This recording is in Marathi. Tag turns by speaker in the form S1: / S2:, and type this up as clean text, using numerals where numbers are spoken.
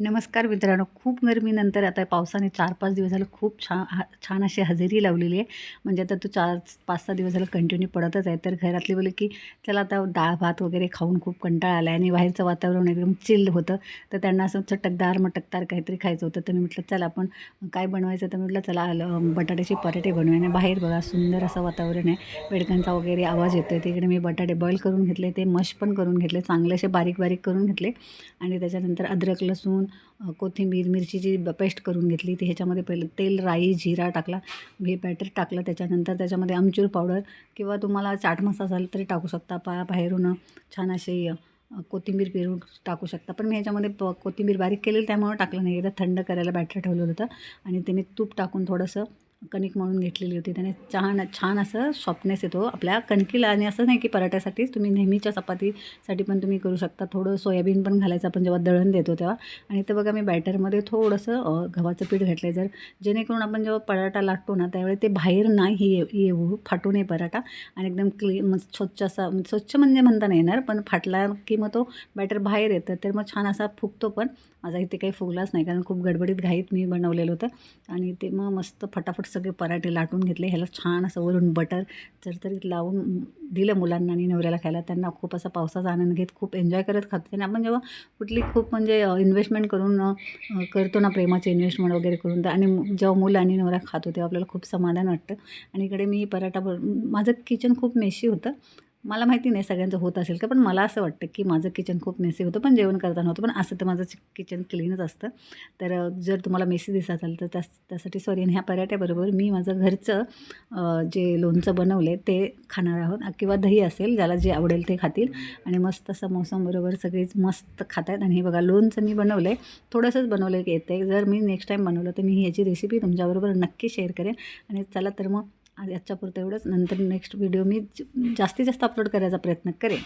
S1: नमस्कार मित्रांनो. खूप गरमीनंतर आता पावसाने 4-5 दिवस झालं खूप छान अशी हजेरी लावलेली आहे. म्हणजे आता तो 4-5-6 दिवस झालं कंटिन्यू पडतच आहे. तर घरातले बोलले की चला आता डाळ भात वगैरे खाऊन खूप कंटाळा आला आहे आणि बाहेरचं वातावरण एकदम चिल्ड होतं. तर त्यांना असं चटकदार मटकदार काहीतरी खायचं होतं. तर मी म्हटलं चला आपण काय बनवायचं, तर म्हटलं चला बटाट्याचे पराठे बनवूया. आणि बाहेर बघा सुंदर असं वातावरण आहे. बेडकांचा वगैरे आवाज येतो आहे. तिकडे मी बटाटे बॉईल करून घेतले, ते मॅश पण करून घेतले, चांगले असे बारीक बारीक करून घेतले. आणि त्याच्यानंतर अद्रक लसूण कोथिंबीर मिरचीची पेस्ट करून घेतली. ती ह्याच्यामध्ये पहिलं तेल राई जिरा टाकला, हे बॅटर टाकलं. त्याच्यानंतर त्याच्यामध्ये आमचूर पावडर किंवा तुम्हाला चाट मसाला असेल तरी टाकू शकता. बाहेरून छान असे कोथिंबीर पेरून टाकू शकता. पण मी ह्याच्यामध्ये कोथिंबीर बारीक केलेली त्यामुळे टाकलं नाही. एकदा थंड करायला बॅटर ठेवलं होतं आणि ते मी तूप टाकून थोडंसं कणिक मळून घेतलेली होती. त्याने छान असं सॉफ्टनेस येतो आपल्या कणकीला. आणि असं नाही की पराठ्यासाठीच, तुम्ही नेहमीच्या चपातीसाठी पण तुम्ही करू शकता. थोडं सोयाबीन पण घालायचं आपण जेव्हा दळण देतो तेव्हा. आणि ते बघा मी बॅटरमध्ये थोडंसं गव्हाचं पीठ घातलं आहे, जेणेकरून आपण जेव्हा पराठा लाटतो ना त्यावेळी ते बाहेर नाही येऊ, फाटू नये पराठा. आणि एकदम स्वच्छ म्हणजे म्हणता नाही येणार, पण फाटला की मग तो बॅटर बाहेर येतं, तर मग छान असा फुगतो. पण माझा इथे काही फुगलाच नाही, कारण खूप गडबडीत घाईत मी बनवलेलं होतं. आणि ते मग मस्त फटाफट सगळे पराठे लाटून घेतले. ह्याला छान असं वरून बटर चरचरीत लावून दिलं मुलांना आणि नवऱ्याला खायला. त्यांना खूप असा पावसाचा आनंद घेत खूप एन्जॉय करत खातो. आणि आपण जेव्हा कुठली खूप म्हणजे इन्व्हेस्टमेंट करून करतो ना, प्रेमाची इन्व्हेस्टमेंट वगैरे करून, तर आणि जेव्हा मुलं आणि नवरा खातो तेव्हा आपल्याला खूप समाधान वाटतं. आणि इकडे मी पराठा माझं किचन खूप मेशी होतं. मला माहिती नाही सगळ्यांचं होत असेल का, पण मला असं वाटतं की माझं किचन खूप मेसी होतं, पण जेवण करताना होतं. पण असं तर माझं किचन क्लीनच असतं. तर जर तुम्हाला मेसी दिसत असेल तर त्यासाठी सॉरी. आणि ह्या पराठ्याबरोबर मी माझं घरचं जे लोणचं बनवलं आहे ते खाणार आहोत, किंवा दही असेल, ज्याला जे आवडेल ते खातील. आणि मस्त असं मोसमबरोबर सगळेच मस्त खात आहेत. आणि हे बघा लोणचं मी बनवलं आहे, थोडंसंच बनवलं की येते. जर मी नेक्स्ट टाईम बनवलं तर मी ह्याची रेसिपी तुमच्याबरोबर नक्की शेअर करेन. आणि चला तर मग आज याच्यापुरतं एवढंच. नंतर नेक्स्ट व्हिडिओ मी जास्तीत जास्त अपलोड करायचा प्रयत्न करेन.